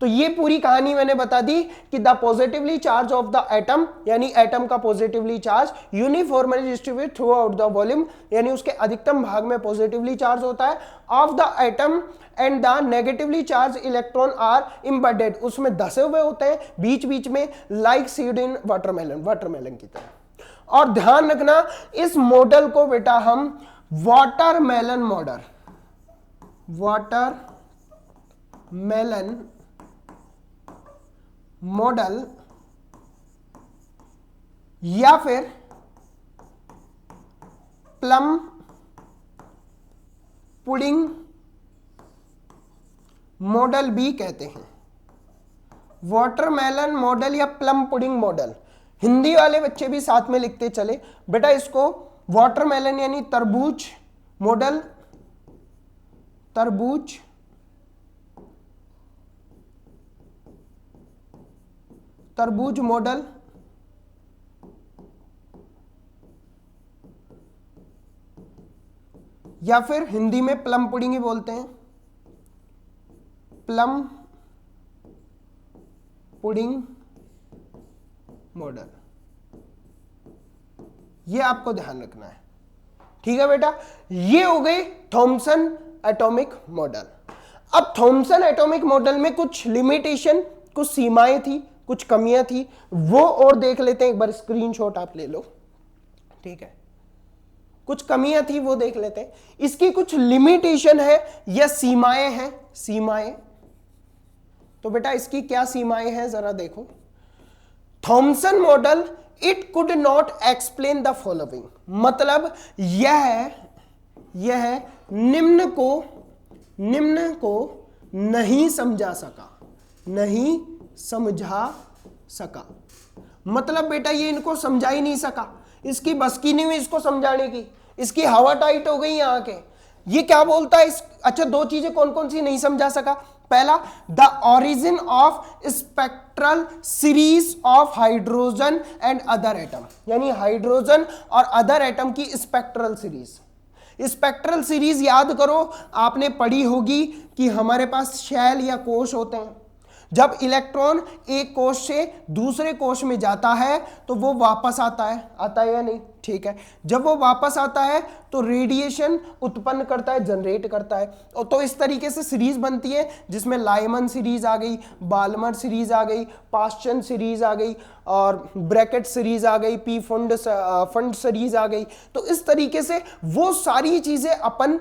तो ये पूरी कहानी मैंने बता दी कि the positively charge of the atom, यानी एटम का positively charge uniformly distribute throughout the volume, यानी उसके अधिकतम भाग में पॉजिटिवली चार्ज होता है, of the atom and the negatively charge electron are embedded, उसमें धसे हुए होते हैं बीच बीच में, लाइक सीड इन वाटरमेलन की तरह। और ध्यान रखना इस मॉडल को बेटा हम वाटरमेलन मॉडल या फिर प्लम पुडिंग मॉडल भी कहते हैं। वाटरमेलन मॉडल या प्लम पुडिंग मॉडल, हिंदी वाले बच्चे भी साथ में लिखते चले बेटा इसको। वाटरमेलन यानी तरबूज मॉडल, तरबूज मॉडल, या फिर हिंदी में प्लम पुडिंग ही बोलते हैं, प्लम पुडिंग मॉडल। ये आपको ध्यान रखना है, ठीक है बेटा। ये हो गई थॉमसन एटॉमिक मॉडल। अब थॉमसन एटॉमिक मॉडल में कुछ लिमिटेशन, कुछ सीमाएं थी, कुछ कमियां थी, वो और देख लेते हैं। एक बार स्क्रीनशॉट आप ले लो, ठीक है। कुछ कमियां थी वो देख लेते हैं। इसकी कुछ लिमिटेशन है या सीमाएं हैं, सीमाएं। तो बेटा इसकी क्या सीमाएं हैं जरा देखो। Thompson model it could not explain the following, मतलब यह निम्न को नहीं समझा सका। मतलब बेटा ये इनको समझा ही नहीं सका, इसकी बस की नहीं हुई इसको समझाने की, इसकी हवा टाइट हो गई यहां के। ये क्या बोलता है अच्छा दो चीजें कौन कौन सी नहीं समझा सका। पहला, the origin of spectral series of hydrogen and other atom, यानी हाइड्रोजन और अदर एटम की स्पेक्ट्रल सीरीज। स्पेक्ट्रल सीरीज याद करो, आपने पढ़ी होगी कि हमारे पास शेल या कोश होते हैं। जब इलेक्ट्रॉन एक कोश से दूसरे कोश में जाता है तो वो वापस आता है या नहीं, ठीक है। जब वो वापस आता है तो रेडिएशन उत्पन्न करता है, जनरेट करता है। और तो इस तरीके से सीरीज बनती है जिसमें लाइमन सीरीज आ गई, बाल्मर सीरीज आ गई, पास्चन सीरीज आ गई और ब्रैकेट सीरीज आ गई, पी फंड सीरीज आ गई। तो इस तरीके से वो सारी चीजें अपन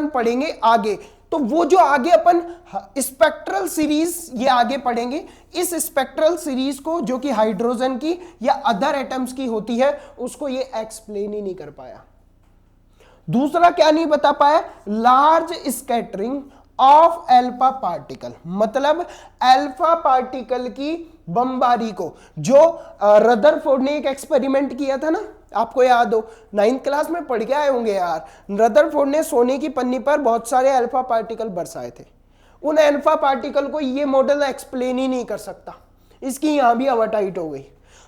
पढ़ेंगे आगे। तो वो जो आगे अपन स्पेक्ट्रल सीरीज ये आगे पढ़ेंगे, इस स्पेक्ट्रल सीरीज को जो कि हाइड्रोजन की या अदर एटम्स की होती है उसको ये एक्सप्लेन ही नहीं कर पाया। दूसरा क्या नहीं बता पाया, large scattering of alpha particle, मतलब अल्फा पार्टिकल की बमबारी को, जो रदरफोर्ड ने एक एक्सपेरिमेंट किया था ना, आपको याद हो 9th क्लास में पढ़ के आए होंगे यार। रदरफोर्ड ने सोने की पन्नी पर बहुत सारे अल्फा पार्टिकल बरसाए थे। उन अल्फा पार्टिकल को ये मॉडल एक्सप्लेन ही नहीं कर सकता, इसकी यहां भी हवा टाइट हो गई।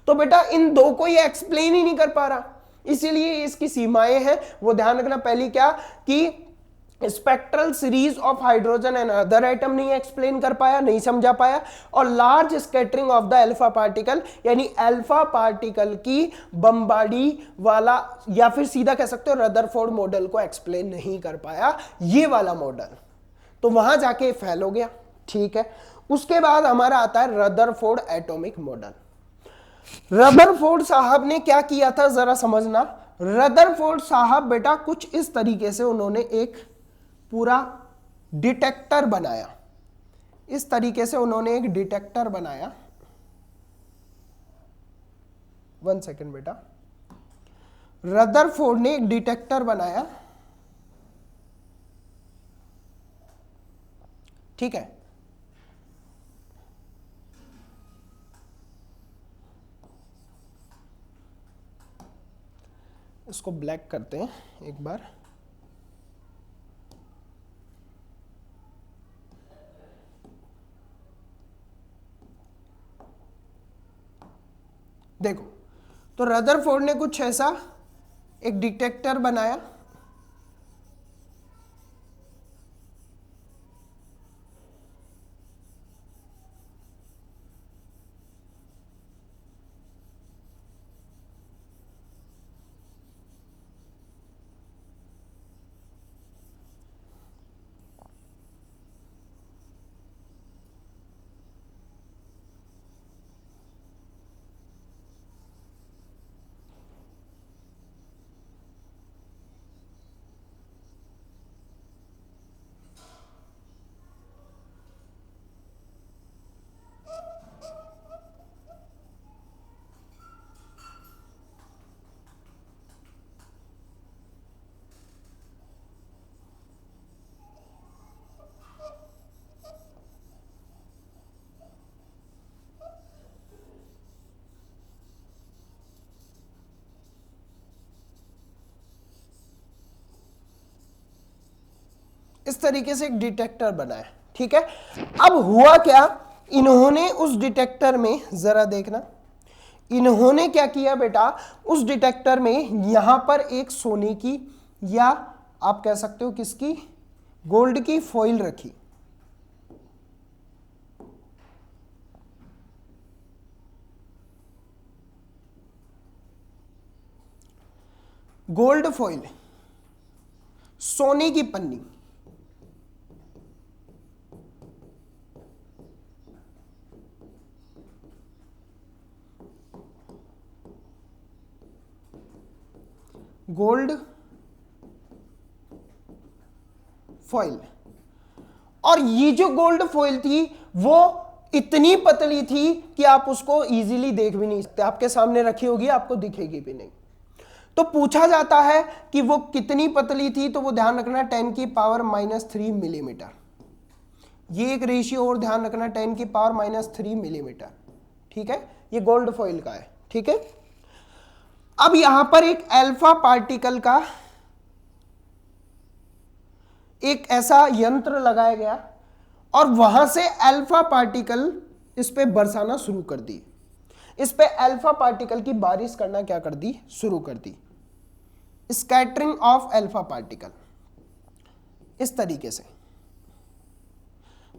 तो बेटा इन दो को ये एक्सप्लेन ही नहीं कर पा रहा, इसीलिए इसकी सीमाएं हैं वो ध्यान रखना। पहली क्या कि spectral series of hydrogen and other atom नहीं एक्सप्लेन कर पाया, नहीं समझा पाया, और large scattering of the alpha particle यानी अल्फा पार्टिकल की बमबारी वाला या फिर सीधा कह सकते हो रदरफोर्ड मॉडल को एक्सप्लेन नहीं कर पाया, ये वाला मॉडल, तो वहां जाके फेल हो गया। ठीक है, उसके बाद हमारा आता है रदरफोर्ड एटॉमिक मॉडल। रदरफोर्ड साहब ने क्या किया था जरा समझना। रदरफोर्ड साहब बेटा कुछ इस तरीके से उन्होंने एक पूरा डिटेक्टर बनाया, इस तरीके से उन्होंने एक डिटेक्टर बनाया। 1 सेकेंड बेटा, रदरफोर्ड ने एक डिटेक्टर बनाया, ठीक है। इसको ब्लैक करते हैं एक बार। देखो, तो रदरफोर्ड ने कुछ ऐसा एक डिटेक्टर बनाया, इस तरीके से एक डिटेक्टर बनाया, ठीक है। अब हुआ क्या, इन्होंने उस डिटेक्टर में जरा देखना, इन्होंने क्या किया बेटा, उस डिटेक्टर में यहां पर एक सोने की या आप कह सकते हो किसकी, गोल्ड की फॉइल रखी। गोल्ड फॉइल, सोने की पन्नी, गोल्ड फॉइल। और ये जो गोल्ड फॉइल थी वो इतनी पतली थी कि आप उसको इजीली देख भी नहीं सकते, आपके सामने रखी होगी आपको दिखेगी भी नहीं। तो पूछा जाता है कि वो कितनी पतली थी, तो वो ध्यान रखना 10⁻³ मिलीमीटर। ये एक रेशियो और ध्यान रखना 10⁻³ मिलीमीटर, ठीक है। ये गोल्ड फॉइल का है, ठीक है। अब यहां पर एक अल्फा पार्टिकल का एक ऐसा यंत्र लगाया गया और वहां से अल्फा पार्टिकल इस पे बरसाना शुरू कर दी, इस पे अल्फा पार्टिकल की बारिश करना क्या कर दी, शुरू कर दी, स्कैटरिंग ऑफ अल्फा पार्टिकल इस तरीके से।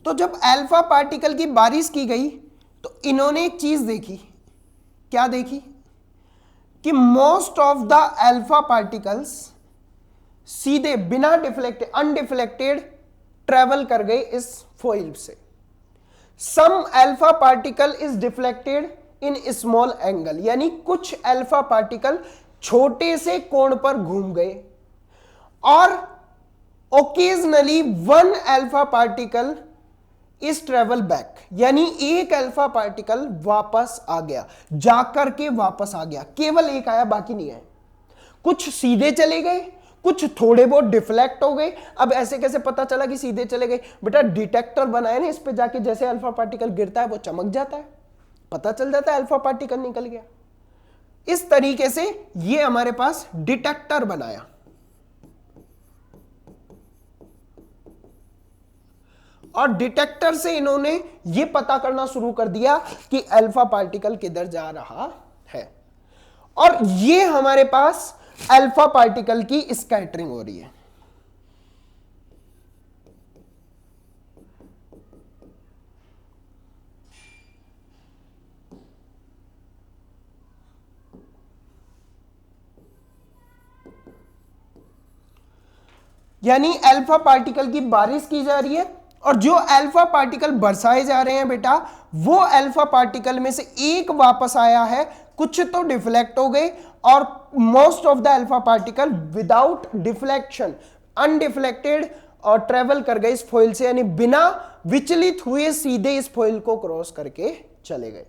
तो जब अल्फा पार्टिकल की बारिश की गई तो इन्होंने एक चीज देखी, क्या देखी कि most of the alpha particles सीधे बिना डिफ्लेक्टेड, अनडिफ्लेक्टेड ट्रेवल कर गए इस फॉइल से। Some alpha particle is deflected in small angle, यानी कुछ अल्फा पार्टिकल छोटे से कोण पर घूम गए, और ओकेजनली वन अल्फा पार्टिकल इस ट्रेवल बैक, यानी एक अल्फा पार्टिकल वापस आ गया, जाकर के वापस आ गया, केवल एक आया बाकी नहीं आए। कुछ सीधे चले गए, कुछ थोड़े बहुत डिफ्लेक्ट हो गए। अब ऐसे कैसे पता चला कि सीधे चले गए, बेटा डिटेक्टर बनाए ना, इस पे जाके जैसे अल्फा पार्टिकल गिरता है वो चमक जाता है, पता चल जाता है अल्फा पार्टिकल निकल गया। इस तरीके से ये हमारे पास डिटेक्टर बनाया। और डिटेक्टर से इन्होंने ये पता करना शुरू कर दिया कि अल्फा पार्टिकल किधर जा रहा है, और ये हमारे पास अल्फा पार्टिकल की स्कैटरिंग हो रही है। यानी अल्फा पार्टिकल की बारिश की जा रही है, और जो अल्फा पार्टिकल बरसाए जा रहे हैं बेटा, वो अल्फा पार्टिकल में से एक वापस आया है, कुछ तो डिफ्लेक्ट हो गए, और most of the alpha particle without deflection, undeflected, और ट्रेवल कर गए इस फॉइल से, यानी बिना विचलित हुए सीधे इस फॉइल को क्रॉस करके चले गए।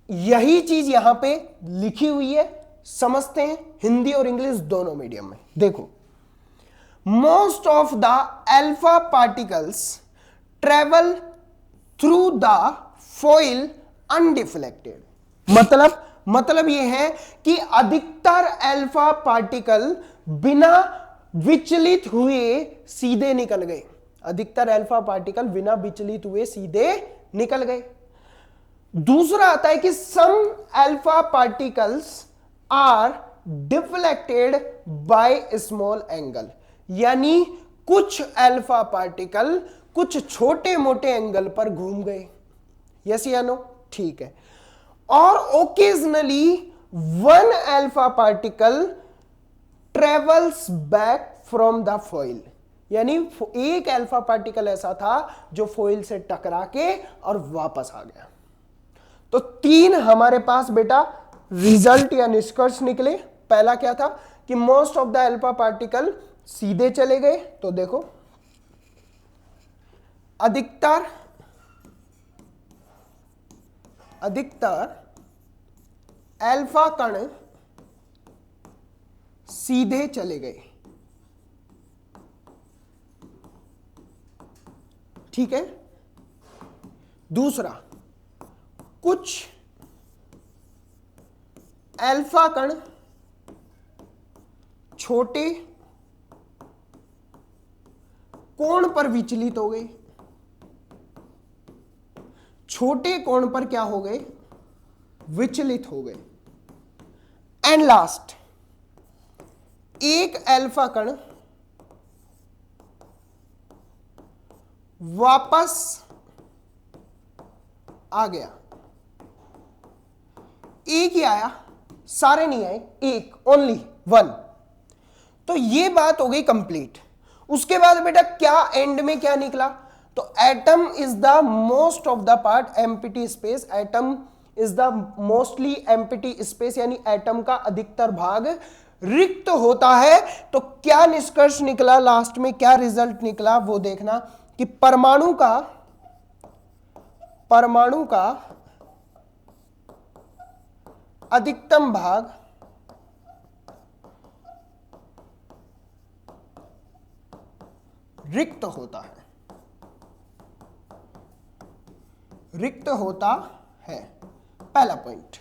यही चीज यहां पे लिखी हुई है, समझते हैं हिंदी और इंग्लिश दोनों मीडियम में। देखो, most of the alpha particles travel through the foil undeflected. मतलब यह है कि अधिकतर अल्फा पार्टिकल बिना विचलित हुए सीधे निकल गए। अधिकतर अल्फा पार्टिकल बिना विचलित हुए सीधे निकल गए। दूसरा आता है कि some alpha particles are deflected by small angle, यानी कुछ अल्फा पार्टिकल कुछ छोटे मोटे एंगल पर घूम गए। यस या नो? ठीक है। और occasionally one alpha particle travels back from the foil, यानी एक अल्फा पार्टिकल ऐसा था जो फॉइल से टकरा के और वापस आ गया। तो तीन हमारे पास बेटा रिजल्ट या निष्कर्ष निकले। पहला क्या था कि most of the alpha particle सीधे चले गए। तो देखो, अधिकतर अल्फा कण सीधे चले गए। ठीक है। दूसरा, कुछ अल्फा कण छोटे कोण पर विचलित हो गए। छोटे कोण पर क्या हो गए? विचलित हो गए। एंड लास्ट, एक अल्फा कण वापस आ गया। एक ही आया, सारे नहीं आए, एक, ओनली वन। तो ये बात हो गई कंप्लीट। उसके बाद बेटा क्या एंड में क्या निकला? तो atom is the most of the part empty space. Atom is the mostly empty space, यानी एटम का अधिकतर भाग रिक्त होता है। तो क्या निष्कर्ष निकला, लास्ट में क्या रिजल्ट निकला वो देखना कि परमाणु का अधिकतम भाग रिक्त होता है। पहला पॉइंट।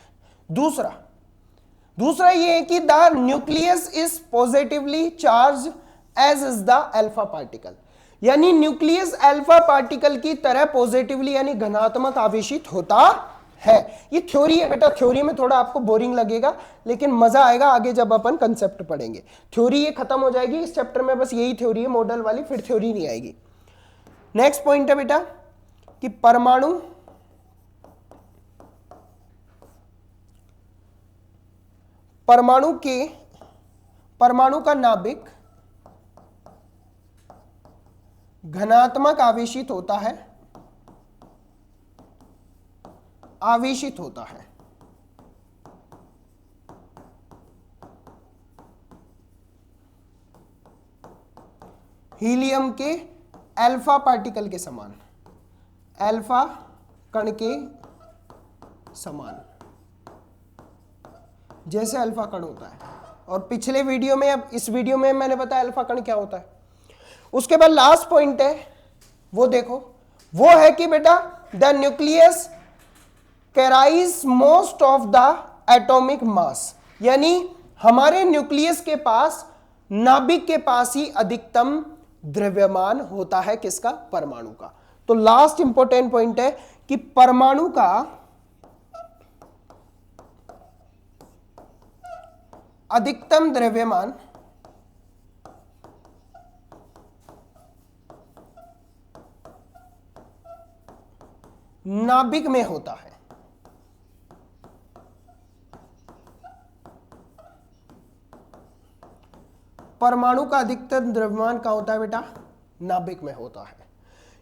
दूसरा ये है कि the nucleus is positively charge as is the alpha particle, यानी न्यूक्लियस अल्फा पार्टिकल की तरह पॉजिटिवली यानी धनात्मक आवेशित होता है। ये थ्योरी है बेटा, थ्योरी में थोड़ा आपको बोरिंग लगेगा, लेकिन मजा आएगा आगे जब अपन कंसेप्ट पढ़ेंगे। थ्योरी ये खत्म हो जाएगी इस चैप्टर में, बस यही थ्योरी है मॉडल वाली, फिर थ्योरी नहीं आएगी। नेक्स्ट पॉइंट है बेटा कि परमाणु का नाभिक घनात्मक आवेशित होता है। हीलियम के अल्फा पार्टिकल के समान, अल्फा कण के समान, जैसे अल्फा कण होता है। और पिछले वीडियो में, अब इस वीडियो में मैंने बताया अल्फा कण क्या होता है। उसके बाद लास्ट पॉइंट है वो देखो, वो है कि बेटा the nucleus carries most of the atomic mass, यानी हमारे न्यूक्लियस के पास, नाभिक के पास ही अधिकतम द्रव्यमान होता है। किसका? परमाणु का। तो लास्ट इंपॉर्टेंट पॉइंट है कि परमाणु का अधिकतम द्रव्यमान नाभिक में होता है। परमाणु का अधिकतर द्रव्यमान कहाँ होता है बेटा? नाभिक में होता है।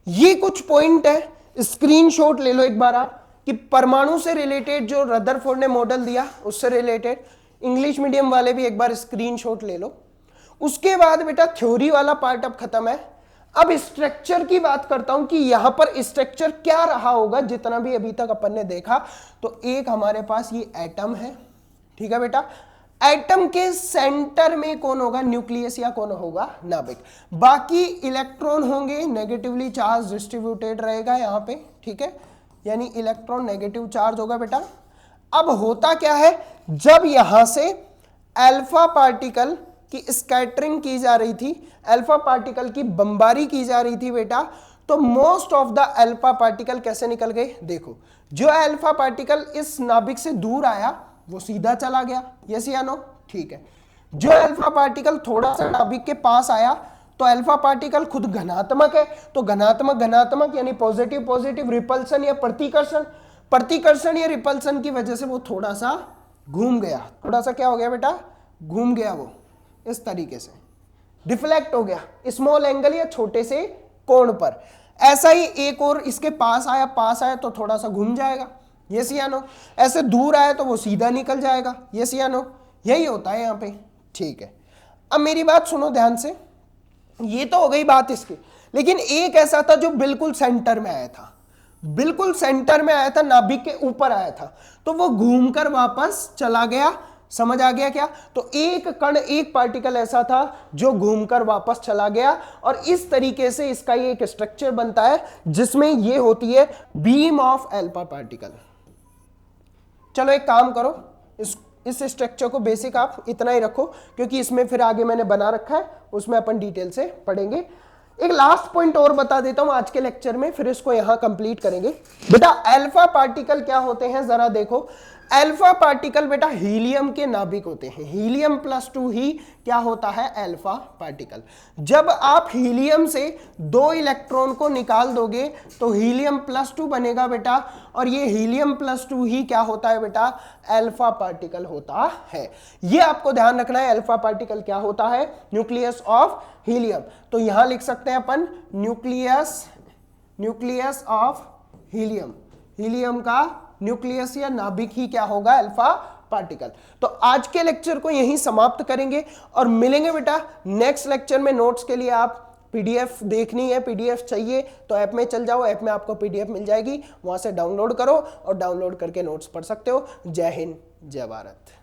ये कुछ पॉइंट है, स्क्रीनशॉट ले लो एक बार आप, कि परमाणु से रिलेटेड जो रदरफोर्ड ने मॉडल दिया उससे रिलेटेड इंग्लिश मीडियम वाले भी एक बार स्क्रीनशॉट ले लो। उसके बाद बेटा थ्योरी वाला पार्ट अब खत्म है। अब स्ट्रक्चर की बात करता हूं कि यहां पर स्ट्रक्चर क्या रहा होगा। जितना भी अभी तक अपन ने देखा, तो एक हमारे पास ये एटम है, ठीक है बेटा। एटम के सेंटर में कौन होगा? न्यूक्लियस या कौन होगा? नाभिक। बाकी इलेक्ट्रॉन होंगे, नेगेटिवली चार्ज डिस्ट्रीब्यूटेड रहेगा यहां पे, ठीक है, यानी इलेक्ट्रॉन नेगेटिव चार्ज होगा बेटा। अब होता क्या है, जब यहां से अल्फा पार्टिकल की स्कैटरिंग की जा रही थी, अल्फा पार्टिकल की बमबारी की जा रही थी बेटा, तो most of the alpha particle कैसे निकल गए? देखो, जो अल्फा पार्टिकल इस नाभिक से दूर आया वो सीधा चला गया, यस या नो? ठीक है। जो अल्फा पार्टिकल थोड़ा सा नाभिक के पास आया, तो अल्फा पार्टिकल खुद घनात्मक है, तो घनात्मक घनात्मक यानी पॉजिटिव पॉजिटिव, रिपल्सन या प्रतिकर्षण, प्रतिकर्षण या रिपल्सन की वजह से वो थोड़ा सा घूम गया। थोड़ा सा क्या हो गया बेटा? घूम गया, वो इस तरीके से डिफ्लेक्ट हो गया, स्मॉल एंगल या छोटे से कोण पर। ऐसा ही एक और इसके पास आया तो थोड़ा सा घूम जाएगा, यस या नो? ऐसे दूर आया तो वो सीधा निकल जाएगा, यस या नो? यही होता है यहां पे, ठीक है। अब मेरी बात सुनो ध्यान से, ये तो हो गई बात इसकी, लेकिन एक ऐसा था जो बिल्कुल सेंटर में आया था, बिल्कुल सेंटर में आया था, नाभिक के ऊपर आया था, तो वो घूमकर वापस चला गया। समझ आ गया क्या? तो एक कण, एक पार्टिकल ऐसा था जो घूमकर वापस चला गया, और इस तरीके से इसका ये एक स्ट्रक्चर बनता है जिसमें ये होती है बीम ऑफ अल्फा पार्टिकल। चलो एक काम करो, इस स्ट्रक्चर को बेसिक आप इतना ही रखो, क्योंकि इसमें फिर आगे मैंने बना रखा है, उसमें अपन डिटेल से पढ़ेंगे। एक लास्ट पॉइंट और बता देता हूं आज के लेक्चर में, फिर इसको यहां कंप्लीट करेंगे। बेटा अल्फा पार्टिकल क्या होते हैं जरा देखो। अल्फा पार्टिकल बेटा हीलियम के नाभिक होते हैं। हीलियम +2 ही क्या होता है? Alpha particle. जब आप हीलियम से 2 इलेक्ट्रॉन को निकाल दोगे तो हीलियम +2 बनेगा बेटा, और ये हीलियम +2 ही क्या होता है बेटा? अल्फा पार्टिकल होता है। ये आपको ध्यान रखना है, अल्फा पार्टिकल क्या होता है? Nucleus of helium. तो यहां लिख सकते हैं अपन न्यूक्लियस ऑफ हीलियम। हीलियम का न्यूक्लियस या नाभिक ही क्या होगा? Alpha particle. तो आज के लेक्चर को यहीं समाप्त करेंगे और मिलेंगे बेटा नेक्स्ट लेक्चर में। नोट्स के लिए आप पीडीएफ देखनी है, पीडीएफ चाहिए तो ऐप में चल जाओ, ऐप में आपको पीडीएफ मिल जाएगी, वहां से डाउनलोड करो और डाउनलोड करके नोट्स पढ़ सकते हो। जय हिंद, जय भारत।